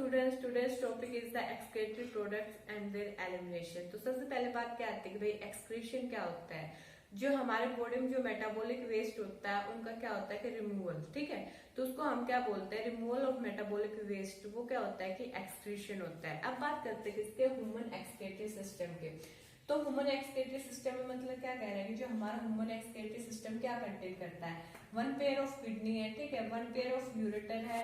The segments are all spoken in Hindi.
Today's topic is the excretory products and there elimination. तो सबसे पहले बात क्या आती है कि भाई एक्सक्रीशन क्या होता है। जो हमारे बॉडी में जो मेटाबॉलिक वेस्ट होता है उनका क्या होता है कि रिमूवल, ठीक है। तो उसको हम क्या बोलते हैं, रिमूवल ऑफ मेटाबॉलिक वेस्ट, वो क्या होता है कि एक्सक्रीशन होता है। अब बात करते हैं किसके, ह्यूमन एक्सक्रीटरी सिस्टम के। तो ह्यूमन एक्सक्रीटरी सिस्टम में मतलब क्या कह रहे हैं कि जो हमारा ह्यूमन एक्सक्रीटरी सिस्टम क्या कंटेन करता है, वन पेयर ऑफ किडनी है, ठीक है, वन पेयर ऑफ यूरेटर है,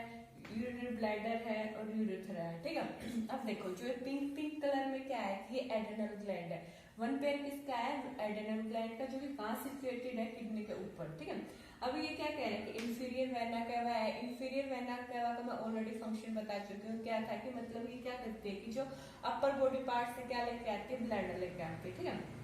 यूरिनरी ब्लैडर है और यूरेथ्रा है, ठीक है। अब देखो जो पिंक कलर में क्या है, ये एड्रेनल ग्लैंड है। वन पेयर किसका है, एड्रेनल ग्लैंड का, जो कि कहाँ सिचुएटेड है, किडनी के ऊपर, ठीक है। अब ये क्या कह रहे हैं कि इंफीरियर वेना कैवा है। इंफीरियर वेना कैवा का मैं ऑलरेडी फंक्शन बता चुकी हूँ, क्या था कि मतलब ये क्या करती है कि जो अपर बॉडी पार्ट से क्या लेके आती है, ब्लड लेके आती है, ठीक है।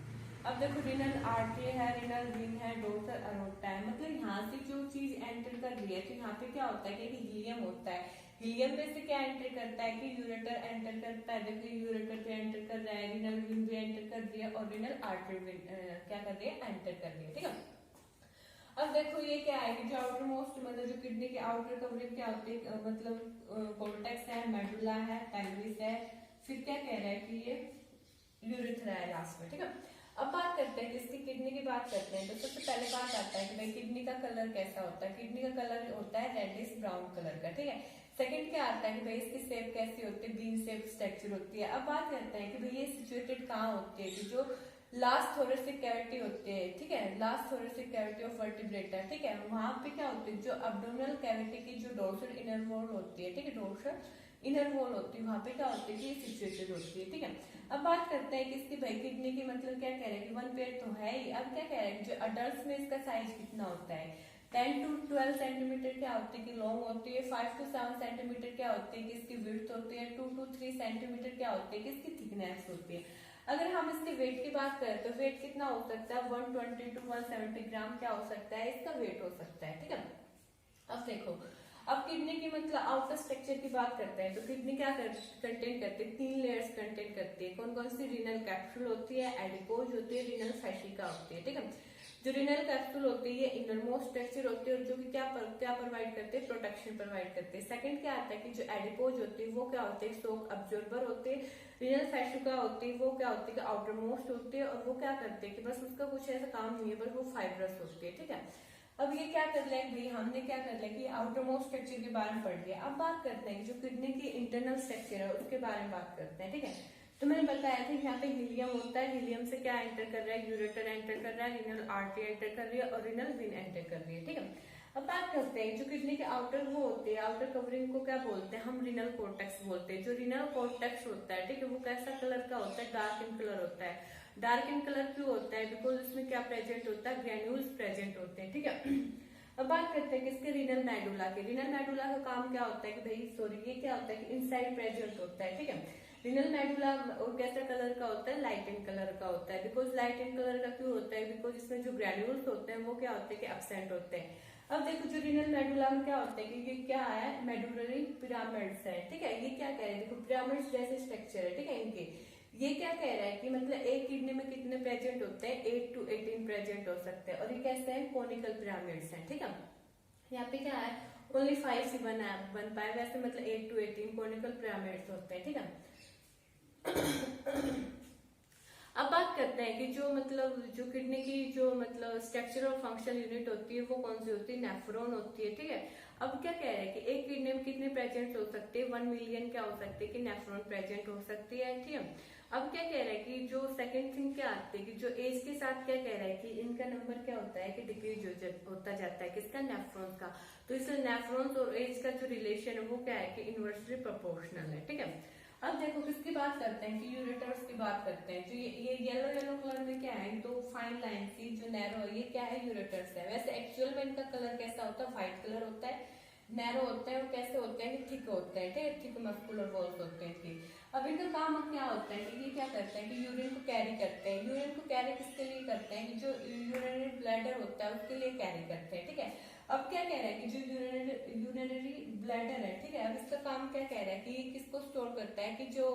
अब देखो रिनल आर्टरी है, रिनल वेन है, डोर्सल अरोटा है। मतलब यहाँ से जो चीज एंटर कर रही है तो यहाँ पे क्या होता है कि हीलियम होता है। हीलियम में से क्या एंटर करता है कि यूरेटर एंटर करता है। देखो यूरेटर पे एंटर कर रहा है, रिनल वेन भी एंटर कर रही है और रिनल आर्टरी क्या कर रही है, एंटर कर रही है, ठीक है। अब देखो ये क्या है कि जो आउटर मोस्ट मतलब जो किडनी की आउटर कवरिंग क्या होती है, मतलब कॉर्टेक्स है, मेडुला है, पेल्विस है, फिर क्या कह रहा है कि ये यूरेथ्रा है लास्ट में, ठीक है। अब बात करते हैं कि इसकी किडनी की बात करते हैं। तो सबसे पहले बात आता है कि भाई किडनी का कलर कैसा होता है। किडनी का कलर होता है रेडिश ब्राउन कलर का, ठीक है। सेकंड क्या आता है कि भाई इसकी शेप कैसी होती है, बीन शेप स्ट्रक्चर होती है। अब बात करते हैं कि भाई ये सिचुएटेड कहाँ होती है, कि जो लास्ट थोरेसिक कैविटी होती है, ठीक है, last thoracic cavity of vertebrata, ठीक है, वहां पे क्या होती है, जो अब्डोमिनल कैविटी की जो डोर्सल इनर वॉल होती है, ठीक है, डोर्सल इनर वॉल होती है, वहां पे क्या होती है कि सिचुएटेड होती है, ठीक है। अब बात करते हैं कि इसकी भाई किडनी की मतलब क्या कह रहे हैं कि वन पेयर तो है ही। अब क्या कह रहे हैं कि जो अडल्ट में इसका साइज कितना होता है, 10 to 12 सेंटीमीटर क्या होती है कि लॉन्ग होती है, 5 to 7 सेंटीमीटर क्या होती है कि इसकी विड्थ होती है, 2 to 3 सेंटीमीटर क्या होती है कि इसकी थिकनेस होती है। अगर हम इसके वेट की बात करें तो वेट कितना हो सकता है, 120 to 170 ग्राम क्या हो सकता है, इसका वेट हो सकता है, ठीक है। अब देखो अब किडनी की मतलब आउटर स्ट्रक्चर की बात करते हैं। तो किडनी क्या कंटेन करती है, 3 लेयर्स कंटेन करती है। कौन कौन सी, रिनल कैप्सूल होती है, एडिपोज होती है, रिनल फैशिका होती है, ठीक है। जो रिनल कैप्सूल होती है ये इनरमोस्ट स्ट्रक्चर होती है और जो कि क्या प्रोवाइड करते हैं, प्रोटेक्शन प्रोवाइड करते हैं। सेकंड क्या आता है कि जो एडिपोज होती है वो क्या होते हैं, शॉक अब्जॉर्बर होते हैं। रिनल फैशिका होती है वो क्या होती है, आउटर मोस्ट होती है और वो क्या करते हैं कि बस उसका कुछ ऐसा काम नहीं है, बस वो फाइब्रस होती है, ठीक है। अब ये क्या कर लिया भाई, हमने क्या कर लिया कि आउटर मोस्ट स्ट्रक्चर के बारे में पढ़ लिया। अब बात करते हैं कि जो किडनी की इंटरनल स्ट्रक्चर है उसके बारे में बात करते हैं, ठीक है। तो मैंने बताया था यहाँ पे हीलियम होता है, हीलियम से क्या एंटर कर रहा है, यूरेटर एंटर कर रहा है, रिनल आर्टरी एंटर कर रही है और रिनल वेन एंटर कर रही है, ठीक है। अब बात करते हैं जो किडनी के आउटर वो होते हैं, आउटर कवरिंग को क्या बोलते हैं, हम रिनल कॉर्टेक्स बोलते हैं। जो रिनल कॉर्टेक्स होता है, ठीक है, वो कैसा कलर का होता है, डार्क इन कलर होता है। डार्क इन कलर क्यों होता है, बिकॉज इसमें क्या प्रेजेंट होता है, ग्रेन्यूल्स प्रेजेंट होते हैं, ठीक है। अब बात करते हैं किसके, रिनल मेडुला के। रिनल मेडुला का काम क्या होता है कि भाई सॉरी ये क्या होता है कि इनसाइड प्रेजेंट होता है, ठीक है। रिनल मेडुला और कैसा कलर का होता है, लाइट इन कलर का होता है। बिकॉज लाइट इन कलर का क्यों होता है, बिकॉज इसमें जो ग्रेन्यूल्स होते हैं वो क्या होते हैं कि एब्सेंट होते हैं। अब देखो जो रिनल मेडुला में क्या होता है कि ये क्या है, मेडुलरी पिरामिड्स है, ठीक है। ये क्या कह रहे हैं, देखो पिरामिड्स जैसे स्ट्रक्चर है, ठीक है इनके। ये क्या कह रहा है कि मतलब एक किडनी में कितने प्रेजेंट होते हैं, 8 to 18 प्रेजेंट हो सकते हैं और ये कैसे हैं, कोनिकल पिरामिड्स हैं, ठीक है। यहाँ पे क्या है, ओनली 5 से बन पाए, वैसे मतलब 8 to 18 कोनिकल पिरामिड्स होते हैं, ठीक है। अब बात करते हैं कि जो मतलब जो किडनी की जो मतलब स्ट्रक्चर और फंक्शन यूनिट होती है वो कौन सी होती है, नेफ्रॉन होती है, ठीक है। अब क्या कह रहे हैं कि एक किडनी में कितने प्रेजेंट हो सकते हैं, 1 मिलियन क्या हो सकते हैं कि नेफ्रॉन प्रेजेंट हो सकती है, ठीक है। अब क्या कह रहा है कि जो सेकंड थिंग क्या आती है कि जो एज के साथ क्या कह रहा है कि इनका नंबर क्या होता है कि डिक्रीज होता जाता है, किसका, नेफ्रॉन्स का। तो इसलिए नेफ्रॉन्स और एज का जो रिलेशन है वो क्या है कि इनवर्सली प्रोपोर्शनल है, ठीक है। अब देखो किसकी बात करते हैं कि यूरेटर्स की बात करते हैं। जो ये येलो कलर में क्या है, तो फाइन लाइन सी जो नैरो है, ये क्या है, यूरेटर्स है। वैसे एक्चुअल में इनका कलर कैसा होता है, व्हाइट कलर होता है, नैरो होते हैं और कैसे होते हैं, थिक होते हैं, ठीक है, थिक मस्कुलर वॉल्स होते हैं इनके। अब इनका काम क्या होता है कि ये क्या करते हैं कि यूरिन को कैरी करते हैं। यूरिन को कैरी किसके लिए करते हैं कि जो यूरिनरी ब्लैडर होता है उसके लिए कैरी करते हैं, ठीक है। अब क्या कह रहा है कि जो यूरिनरी ब्लैडर है, ठीक है, अब इसका काम क्या कह रहा है कि किसको स्टोर करता है कि जो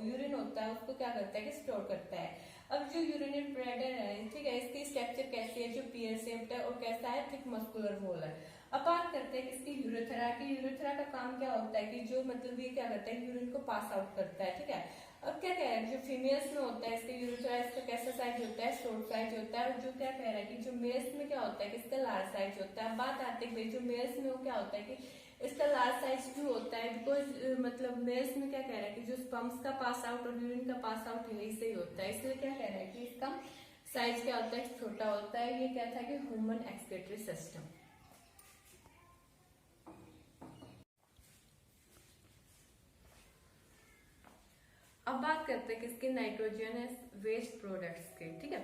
यूरिन होता है उसको क्या करता है कि स्टोर करता है। अब जो यूरिनरी ब्लैडर है, ठीक है, इसकी स्ट्रक्चर कैसी है, जो पियर शेप्ड है और कैसा है, थिक मस्कुलर वॉल है। अब बात बात करते हैं किसकी, यूरेथ्रा की। यूरेथ्रा का काम क्या होता है कि जो मतलब ये क्या करता है, यूरिन को पास आउट करता है, ठीक है। अब क्या कह रहा है, जो फीमेल्स में होता है इसका यूरेथ्रा, इसका कैसा साइज होता है, शॉर्ट साइज होता है। और जो क्या कह रहा है कि जो मेल्स में क्या होता है कि इसका लार्ज साइज होता है। बात आती है जो मेल्स में वो क्या होता है कि इसका लार्ज साइज क्यों होता है, बिकॉज मतलब मेल्स में क्या कह रहा है कि जो स्पर्म्स का पास आउट और यूरिन का पास आउट यही से ही होता है, इसलिए क्या कह रहा है कि इसका साइज क्या होता है, छोटा होता है। ये क्या था कि ह्यूमन एक्सक्रीटरी सिस्टम। अब बात करते हैं किसके, नाइट्रोजनस वेस्ट प्रोडक्ट्स के, ठीक है।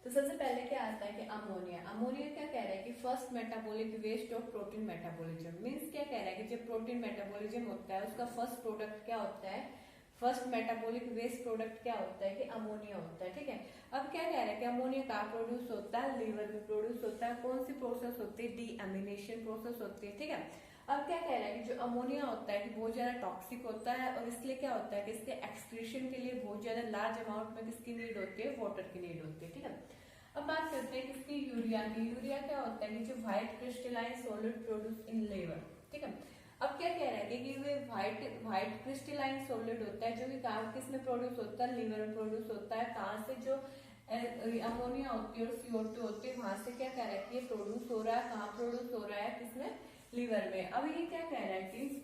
तो सबसे पहले क्या आता है कि अमोनिया। अमोनिया क्या कह रहा है कि first metabolic waste of protein metabolism. Means क्या कह रहा है कि जब प्रोटीन मेटाबॉलिज्म होता है उसका फर्स्ट प्रोडक्ट क्या होता है, फर्स्ट मेटाबॉलिक वेस्ट प्रोडक्ट क्या होता है कि अमोनिया होता है, ठीक है। अब क्या कह रहा है कि अमोनिया कहाँ प्रोड्यूस होता है, लीवर में प्रोड्यूस होता है। कौन सी प्रोसेस होती है, डीएमिनेशन प्रोसेस होती है, ठीक है। अब क्या कह रहा है कि जो अमोनिया होता है कि बहुत ज्यादा टॉक्सिक होता है और इसलिए क्या होता है कि इसके एक्सक्रीशन के लिए बहुत ज्यादा लार्ज अमाउंट में किसकी नीड होती है, वाटर की नीड होती है, ठीक है। अब बात करते हैं किसकी, यूरिया की। यूरिया क्या होता है कि जो white crystalline solid produce in liver, ठीक है। अब क्या कह रहा है कि वे व्हाइट क्रिस्टलाइन सॉलिड होता है जो कि कहाँ किस में प्रोड्यूस होता है, लिवर में प्रोड्यूस होता है। कहाँ से, जो अमोनिया होती है और CO2 होती है, वहां से क्या कह रहा है कि ये प्रोड्यूस हो रहा है। कहाँ प्रोड्यूस हो रहा है, किसमें, लिवर में। अब ये क्या कह रहा है कि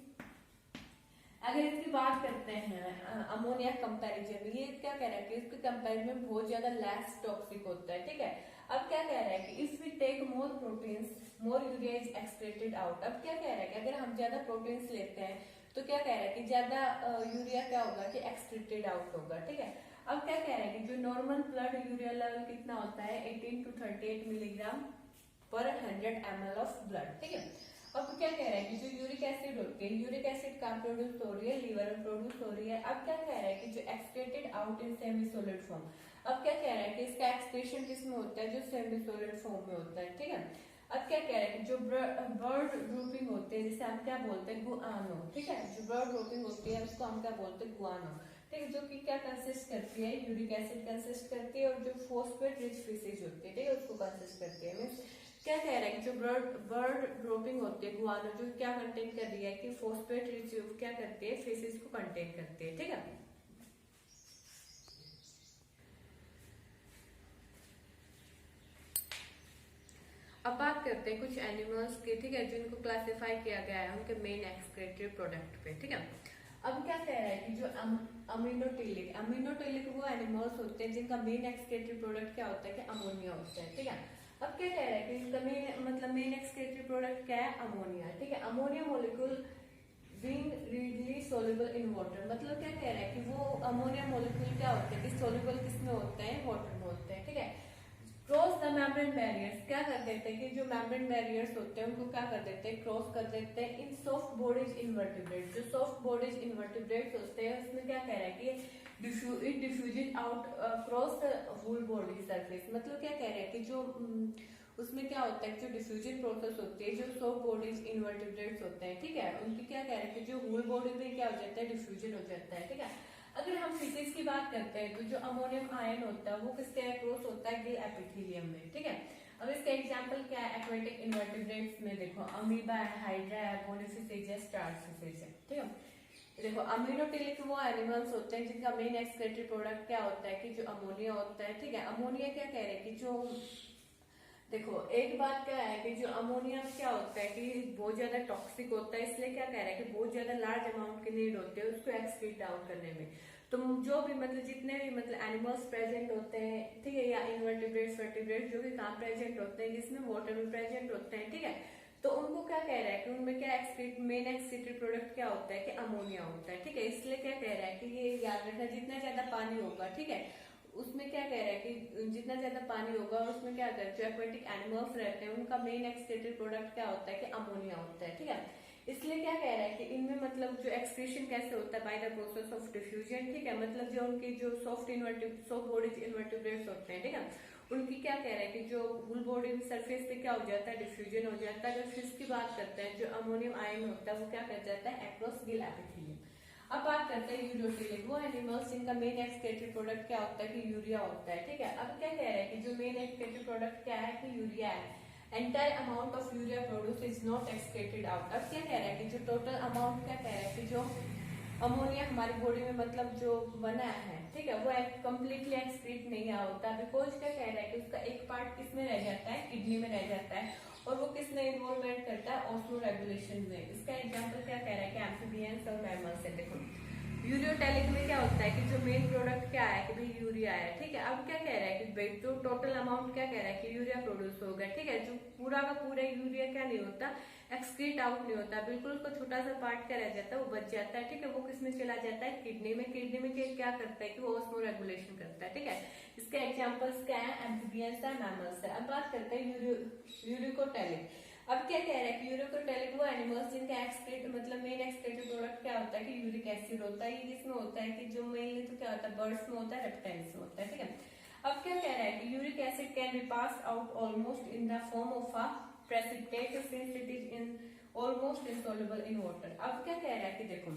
अगर इसकी बात करते हैं अमोनिया कंपैरिजन, ये क्या कह रहा है कि इसके कंपैरिजन में बहुत ज्यादा लेस टॉक्सिक होता है, ठीक है। अब क्या कह रहा है कि if we take more proteins more urea is excreted out. अब क्या कह रहा है कि अगर हम ज्यादा प्रोटीन्स लेते हैं तो क्या कह रहा है कि ज्यादा यूरिया क्या होगा कि एक्सक्रीटेड आउट होगा, ठीक है। अब क्या कह रहा है कि जो नॉर्मल ब्लड यूरिया लेवल कितना होता है, 18 to 38 मिलीग्राम पर 100 ml ऑफ ब्लड, ठीक है। अब क्या कह रहा है कि जो यूरिक एसिड होती है, यूरिक एसिड कहाँ प्रोड्यूस हो रही है, लिवर में प्रोड्यूस हो रही है। अब क्या कह रहा है कि जो excreted out in semi solid form. अब क्या कह रहा है कि इसका एक्सक्रीशन किस में होता है, जो सेमी सॉलिड फॉर्म में होता है, ठीक है। अब क्या कह रहा है कि जो ब्लड ग्रुपिंग होते हैं जिसे हम क्या बोलते हैं, गुआनो, ठीक है। जो ब्लड ग्रुपिंग होती है उसको हम क्या बोलते हैं, गुआनो, ठीक है। जो कि क्या कंसिस्ट करती है, यूरिक एसिड कंसिस्ट करती है और जो फॉस्फेट रिच फेसेज होती है, ठीक है, उसको कंसिस्ट करती है। मींस क्या कह रहा है कि जो ब्लड ग्रुपिंग होती है गुआनो, जो क्या कंटेन कर रही है कि फॉस्फेट रिच क्या करती है, फेसेस को कंटेन करती है, ठीक है। अब बात करते हैं कुछ एनिमल्स के, ठीक है, जिनको क्लासिफाई किया गया है उनके मेन एक्सक्रीटरी प्रोडक्ट पे, ठीक है। अब क्या कह रहा है कि जो अमीनोटिलिक वो एनिमल्स होते हैं जिनका मेन एक्सक्रीटरी प्रोडक्ट क्या होता है कि अमोनिया होता है, ठीक है। अब क्या कह रहा है कि इसका मेन एक्सक्रीटरी प्रोडक्ट क्या है, अमोनिया, ठीक है। Ammonia molecule being readily soluble in water, मतलब क्या कह रहा है कि वो अमोनिया मॉलिक्यूल क्या होते हैं कि सोल्यूबल किसमें होते हैं, वाटर में होते हैं, ठीक है। क्रॉस द मेम्ब्रेन बैरियर्स, क्या कर देते हैं कि जो मेम्ब्रेन बैरियर्स होते हैं उनको क्या कर देते हैं, क्रॉस कर देते हैं इन सॉफ्ट बॉडीज इनवर्टिब्रेट। जो सॉफ्ट बॉडीज इनवर्टिब्रेट्स होते हैं उसमें क्या कह रहा है कि it diffuses out cross the whole body surface. मतलब क्या कह रहा है कि जो उसमें क्या होता है, जो डिफ्यूजन प्रोसेस होती है, जो सॉफ्ट बॉडीज इनवर्टिब्रेट्स होते हैं, ठीक है, उनकी क्या कह रहे हैं कि जो होल बॉडी में क्या हो जाता है, डिफ्यूजन हो जाता है, ठीक है। अगर हम फिजिक्स की बात करते हैं तो जो अमोनियम आयन होता है वो किसके अक्रॉस होता है, गिल एपिथेलियम में, ठीक है। अब इसका एग्जांपल क्या है, एक्वेटिक इनवर्टिब्रेट्स में देखो अमीबा है, हाइड्रा है, बोनिफिसेज है, स्टारफिश है, ठीक है। देखो अमीनोटिलिक वो एनिमल्स होते हैं जिनका मेन एक्सक्रीटरी प्रोडक्ट क्या होता है कि जो अमोनिया होता है, ठीक है। अमोनिया क्या कह रहे हैं कि जो देखो एक बात क्या है कि जो अमोनिया क्या होता है कि बहुत ज्यादा टॉक्सिक होता है, इसलिए क्या कह रहा है कि बहुत ज्यादा लार्ज अमाउंट की नीड होती है उसको एक्सक्रीट डाउन करने में। तो जो भी मतलब जितने भी मतलब एनिमल्स प्रेजेंट होते हैं, ठीक है, या इनवर्टिब्रेट्स वर्टिब्रेट्स जो भी कहाँ प्रेजेंट होते हैं, जिसमें वाटर में प्रेजेंट होते हैं, ठीक है, तो उनको क्या कह रहा है कि उनमें क्या एक्सक्रीट मेन एक्सक्रीटरी प्रोडक्ट क्या होता है कि अमोनिया होता है, ठीक है। इसलिए क्या कह रहा है कि ये याद रखना जितना ज्यादा पानी होगा, ठीक है, उसमें क्या कह रहा है कि जितना ज्यादा पानी होगा उसमें क्या करते हैं, जो एक्वेटिक एनिमल्स रहते हैं उनका मेन एक्सक्रीटरी प्रोडक्ट क्या होता है कि अमोनिया होता है, ठीक है। इसलिए क्या कह रहा है कि इनमें मतलब जो एक्सक्रीशन कैसे होता है, by the process of diffusion, ठीक है। मतलब जो उनकी जो सॉफ्ट बॉडीज इनवर्टिब्रेट्स होते हैं, ठीक है, उनकी क्या कह रहा है कि जो होल बॉडी सरफेस पे क्या हो जाता है, डिफ्यूजन हो जाता है। अगर फिश की बात करते हैं, जो अमोनियम आयन होता है वो क्या कर जाता है, एक्रोस गिल एपिथेलियम। अब बात करते हैं यूरोटिलिक वो एनिमल्स जिनका मेन एक्सक्रीटरी प्रोडक्ट क्या होता है कि यूरिया होता है, ठीक है। अब क्या कह रहा है कि जो मेन एक्सक्रीटरी प्रोडक्ट क्या है कि यूरिया है। Entire amount of urea produce is not excreted out. अब क्या कह रहा है कि जो टोटल अमाउंट क्या कह रहा है कि जो अमोनिया हमारी बॉडी में मतलब जो बना है, ठीक है, वो कम्प्लीटली एक्सक्रीट नहीं होता। बिकॉज क्या कह रहा है कि उसका एक पार्ट किसमें रह जाता है, किडनी में रह जाता है, और वो किसने इन्वॉल्वमेंट करता है, ऑस्मो रेगुलेशन में। इसका एग्जांपल क्या कह रहा है कि एम्फीबियंस और मैमल्स है। देखो यूरियोटैलिक में क्या होता है कि जो मेन प्रोडक्ट क्या है कि भाई यूरिया है, ठीक है। अब क्या कह रहा है कि भाई जो टोटल अमाउंट क्या कह रहा है कि यूरिया प्रोड्यूस होगा, ठीक है, जो पूरा का पूरा यूरिया क्या नहीं होता, एक्सक्रीट आउट नहीं होता, बिल्कुल उसका छोटा सा पार्ट क्या रह जाता है, वो बच जाता है, ठीक है। वो किसमें चला जाता है, किडनी में। किडनी में क्या करता है कि वो ऑस्मो रेगुलेशन करता है, ठीक है। इसके एग्जांपल्स क्या है, एम्फीबियंस है, मैमल्स है। अब बात करते हैं यूरिकोटैलिक। अब क्या कह रहा है कि यूरिकोटैलिक वो एनिमल्स जिनका एक्सक्रीट मतलब मेन एक्सक्रीटेड प्रोडक्ट क्या होता है कि यूरिक एसिड होता है। ये किसमें होता है कि जो मेनली तो क्या होता है, बर्ड्स में होता है, रेप्टाइल्स में होता है, ठीक है। अब क्या कह रहा है कि uric acid can be pass out almost in the form of a precipitate since it is in almost insoluble in water। अब क्या कह रहा है कि देखो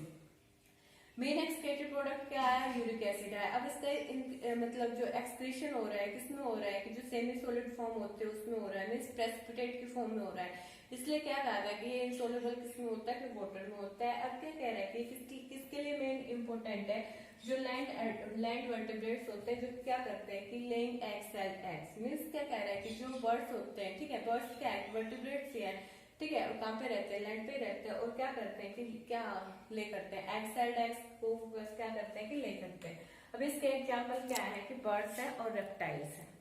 मेन एक्सक्रीटेड प्रोडक्ट क्या है, यूरिक एसिड है। अब इसका मतलब जो एक्सक्रीशन हो रहा है किसमें हो रहा है कि जो सेमी सॉलिड फॉर्म होते हैं उसमें हो रहा है, मीन्स प्रेसिपिटेट की फॉर्म में हो रहा है। इसलिए क्या कहा गया कि ये इनसोल्युबल किसमें होता है, कि वाटर में होता है। अब क्या कह रहा है कि किसके लिए मेन इंपॉर्टेंट है, जो लैंड वर्टिब्रेट्स होते हैं, जो क्या करते हैं कि laying eggs cell eggs. Means क्या कह रहा है कि जो बर्ड्स होते हैं, ठीक है, बर्ड्स क्या है, वर्टिब्रेट्स है, ठीक है, और कहाँ पे रहते हैं, लैंड पे रहते हैं, और क्या करते हैं कि क्या ले करते हैं, एग सेल्ड एग्स को बस क्या करते हैं कि ले करते हैं। अब इसके एग्जांपल क्या है कि बर्ड्स है और रेप्टाइल्स है।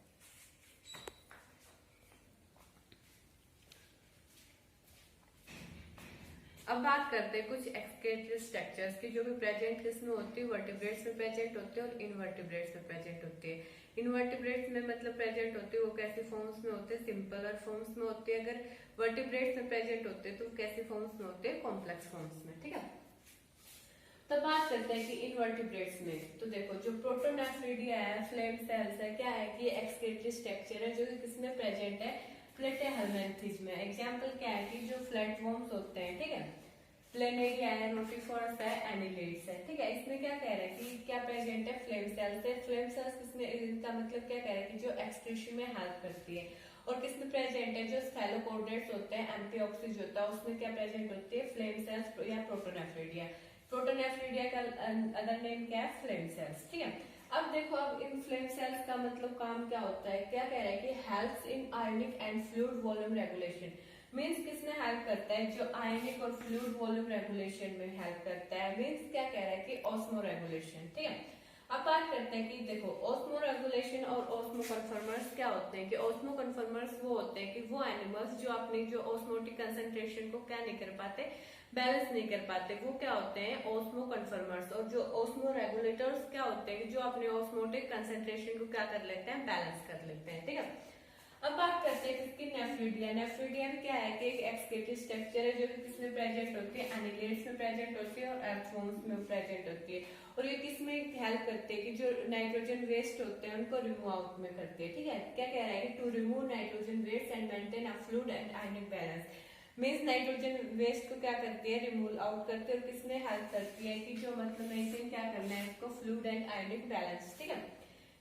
अब बात करते हैं कुछ एक्सक्रीटरी स्ट्रक्चर्स की, जो भी प्रेजेंट किसमें होती है, वर्टिब्रेट्स में प्रेजेंट होती है और इनवर्टिब्रेट्स में प्रेजेंट होती है। इनवर्टिब्रेट्स में मतलब प्रेजेंट होती है वो कैसी फॉर्म्स में होते हैं, सिंपल और फॉर्म्स में होती है। अगर वर्टिब्रेट्स में प्रेजेंट होते हैं तो कैसी फॉर्म्स में होते हैं, कॉम्प्लेक्स फॉर्म्स में, ठीक है। तो बात करते हैं कि इनवर्टिब्रेट्स में, तो देखो जो प्रोटोनेफ्रिडिया है, फ्लेम सेल्स है, क्या है कि एक्सक्रीटरी स्ट्रक्चर है जो किसमें प्रेजेंट है, प्लेटेहेलमिन्थेस में। एग्जांपल क्या है कि जो फ्लैटवर्म्स होते हैं, ठीक है, प्लेनेरिया है, रोटिफोरस है, एनिलिड्स है, ठीक है। इसमें क्या कह रहा है कि क्या प्रेजेंट है, फ्लेम सेल्स है। फ्लेम सेल्स किसमें, इनका मतलब क्या कह रहा है कि जो एक्सक्रीशन में हेल्प करती है। और किसमें प्रेजेंट है, जो स्फेलोपोडेट्स होते हैं, एम्फिऑक्सीज होता है, उसमें क्या प्रेजेंट होती है, फ्लेम सेल्स या प्रोटोनेफ्रिडिया। प्रोटोनेफ्रिडिया का अदर नेम क्या है, फ्लेम सेल्स, ठीक है। अब देखो अब इन फ्लेम सेल्स का मतलब काम क्या होता है, क्या कह रहा है कि helps in ionic and fluid volume regulation. Means किसमें हेल्प करता है, जो आयनिक और फ्लूइड वॉल्यूम रेगुलेशन में हेल्प करता है। मीन्स क्या कह रहा है कि ऑस्मो रेगुलेशन, ठीक है। अब बात करते हैं कि देखो ऑस्मो रेगुलेशन और ऑस्मो कन्फर्मर्स क्या होते हैं, कि ऑस्मो कन्फर्मर्स वो होते हैं कि वो एनिमल्स जो अपनी जो ऑस्मोटिक कंसंट्रेशन को क्या नहीं कर पाते, बैलेंस नहीं कर पाते, वो क्या होते हैं, ऑस्मो कन्फर्मर्स। और जो ऑस्मो रेगुलेटर्स क्या होते हैं, जो अपने ऑस्मोटिक कंसंट्रेशन को क्या कर लेते हैं, बैलेंस कर लेते हैं, ठीक है। अब बात करते हैं इसकी नेफ्रिडिया। नेफ्रिडिया में क्या है कि एक एक्सक्रीटरी स्ट्रक्चर है जो कि किसमें प्रेजेंट होती है, एनिलेट्स में प्रेजेंट होती है और एर्थवर्म्स में प्रेजेंट होती है। और ये किसमें हेल्प करते हैं कि जो नाइट्रोजन वेस्ट होते हैं उनको रिमूव आउट में करते हैं, ठीक है। क्या कह रहा है कि to remove nitrogen waste and maintain a fluid and ionic balance. Means nitrogen waste को क्या करती है, रिमूव आउट करती है, और किसमें हेल्प करती है कि जो मतलब मेंटेन क्या करना है इसको, फ्लूइड एंड आयनिक बैलेंस, ठीक है।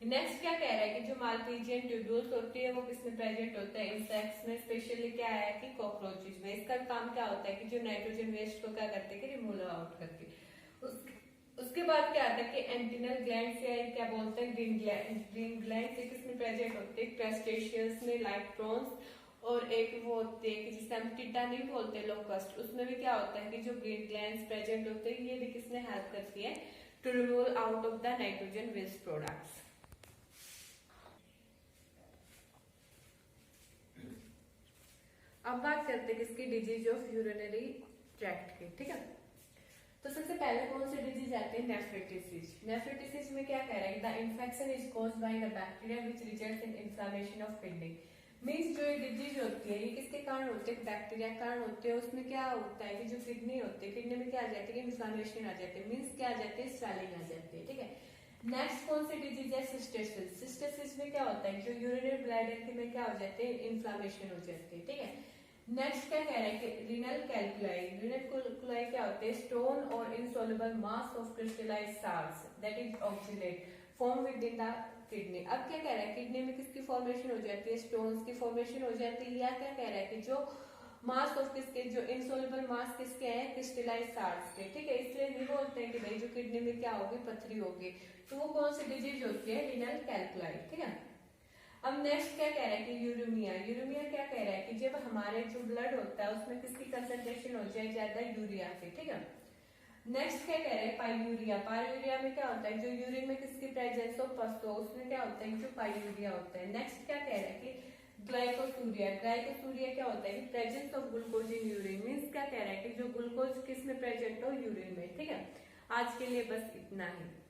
नेक्स्ट क्या कह रहा है कि जो मालपीजियन ट्यूब्यूल्स होती है वो किसमें प्रेजेंट होता है, इंसेक्ट्स में, स्पेशली क्या है कि कॉकरोचेस में। इसका काम क्या होता है कि जो नाइट्रोजन वेस्ट को क्या करते हैं कि रिमूव आउट करती है। उसके बाद क्या आता है कि एंटीनल ग्लैंड्स या क्या बोलते हैं, ग्रीन ग्लैंड्स किसमें प्रेजेंट होते हैं, क्रस्टेशियंस में, लाइक प्रॉन्स। और एक वो होते हैं कि जिसे हम टिड्डा नहीं बोलते, लोकस्ट, उसमें भी क्या होता है कि जो ग्रीन ग्लैंड्स प्रेजेंट होते हैं, ये भी किसमें हेल्प करती है to remove out of the nitrogen waste products. अब बात करते हैं किसकी, डिजीज ऑफ यूरिनरी ट्रैक्ट की, ठीक है। तो सबसे पहले कौन से डिजीज आते हैं, नेफ्रिटिसिस। नेफ्रिटिसिस में क्या कह रहा है, the infection is caused by the bacteria which results in inflammation of kidney. Means जो ये डिजीज होती है ये किसके कारण होते हैं, बैक्टीरिया के कारण होते हैं। उसमें क्या होता है कि जो किडनी होती है, किडनी में क्या आ जाती है, इन्फ्लेमेशन आ जाती है, मीन्स क्या आ जाती है, स्वेलिंग आ जाती है, ठीक है। नेक्स्ट कौन सी डिजीज है, सिस्टेसिस। सिस्टेसिस में क्या होता है, जो यूरिनरी ब्लैडर में क्या हो जाते हैं, इन्फ्लेमेशन हो जाती है, ठीक है। नेक्स्ट क्या कह रहा है कि रीनल कैल्कुलाई। रीनल कैल्कुलाई क्या होते हैं, स्टोन और insoluble mass of crystallised salts that is oxidate form with in the kidney. अब क्या कह रहा है, किडनी में किसकी फॉर्मेशन हो जाती है, स्टोन्स की फॉर्मेशन हो जाती है। या क्या कह रहा है कि जो मास ऑफ किसके, जो इनसोल्युबल मास किसके हैं, क्रिस्टलाइज्ड साल्ट्स के, ठीक है। इसलिए नहीं बोलते हैं कि भाई जो किडनी में क्या होगी, पथरी होगी। तो वो कौन सी डिजीज होती है, रीनल कैल्कुलाई, ठीक है। अब नेक्स्ट क्या कह रहा है कि यूरेमिया। यूरेमिया क्या कह रहा है कि जब हमारे जो ब्लड होता है उसमें किसकी कंसंट्रेशन हो जाए ज्यादा, यूरिया की, ठीक है। नेक्स्ट क्या कह रहे हैं, पायूरिया। पायूरिया में क्या होता है, जो यूरिन में किसकी प्रेजेंस हो, पस्तो, उसमें क्या होता है, जो पायूरिया होता है। नेक्स्ट क्या कह रहा है कि ग्लाइकोसूरिया। ग्लाइकोसूरिया क्या होता है कि presence of glucose in urine, means क्या कह रहा है कि जो ग्लूकोज किस में प्रेजेंट हो, यूरिन में, ठीक है। आज के लिए बस इतना ही।